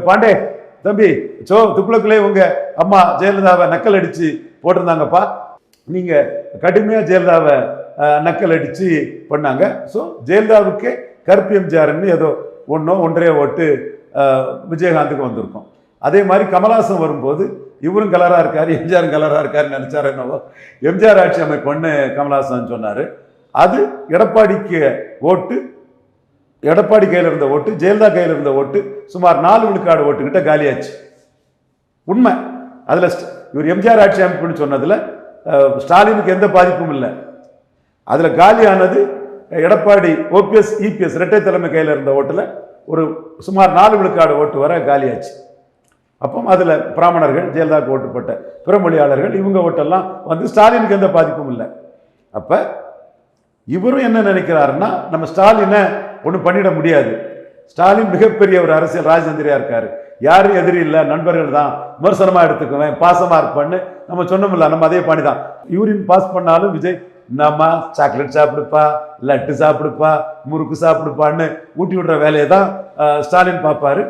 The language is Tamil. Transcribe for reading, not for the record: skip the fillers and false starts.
பாண்டே தம்பி துக்குளக்குள்ளே உங்க அம்மா ஜெயலலிதாவை நக்கல் அடிச்சு போட்டிருந்தாங்கப்பா, நீங்க கடுமையா ஜெயலலிதாவை நக்கல் அடிச்சு பண்ணாங்க. ஸோ ஜெயலலிதாவுக்கு கருப்பு எம்ஜிஆர்னு ஏதோ ஒன்றே ஓட்டு விஜயகாந்துக்கு வந்திருக்கும். அதே மாதிரி கமலஹாசன் வரும்போது இவரும் கலரா இருக்காரு, எம்ஜிஆரும் கலரா இருக்காருன்னு நினைச்சாரு என்னவோ. எம்ஜிஆர் ஆட்சி அமைப்புன்னு கமலஹாசன் சொன்னாரு. அது எடப்பாடிக்கு ஓட்டு, எடப்பாடி கையில் இருந்த ஓட்டு, ஜெயலலிதா கையில் இருந்த ஓட்டு சுமார் 4 விழுக்காடு ஓட்டுக்கிட்ட காலியாச்சு. உண்மை. அதுல இவர் எம்ஜிஆர் ஆட்சி அமைப்புன்னு சொன்னதுல ஸ்டாலினுக்கு எந்த பாதிப்பும் இல்லை. அதுல காலியானது எடப்பாடி, ஓபிஎஸ், இபிஎஸ் இரட்டை தலைமை கையில் இருந்த ஓட்டுல ஒரு சுமார் 4 விழுக்காடு ஓட்டு வர காலியாச்சு. அப்போ அதுல பிராமணர்கள், ஜெயலலிதாவுக்கு ஓட்டு போட்ட பிறமொழியாளர்கள், இவங்க ஓட்டெல்லாம் வந்து ஸ்டாலினுக்கு எந்த பாதிப்பும் இல்லை. அப்ப இவரும் என்ன நினைக்கிறாருன்னா, நம்ம ஸ்டாலினை ஒன்றும் பண்ணிட முடியாது. ஸ்டாலின் மிகப்பெரிய ஒரு அரசியல் ராஜதந்திரியா இருக்காரு, யாரும் எதிரி இல்லை, நண்பர்கள் தான், விமர்சனமா எடுத்துக்குவேன், பாசமா இருப்பான்னு நம்ம சொன்னோம்ல, நம்ம அதே பாணிதான். யூரின் பாஸ் பண்ணாலும் விஜய் நம்ம சாக்லேட் சாப்பிடுப்பா, லட்டு சாப்பிடுப்பா, முறுக்கு சாப்பிடுப்பான்னு ஊட்டி விடுற வேலையை தான் ஸ்டாலின் பார்ப்பாரு.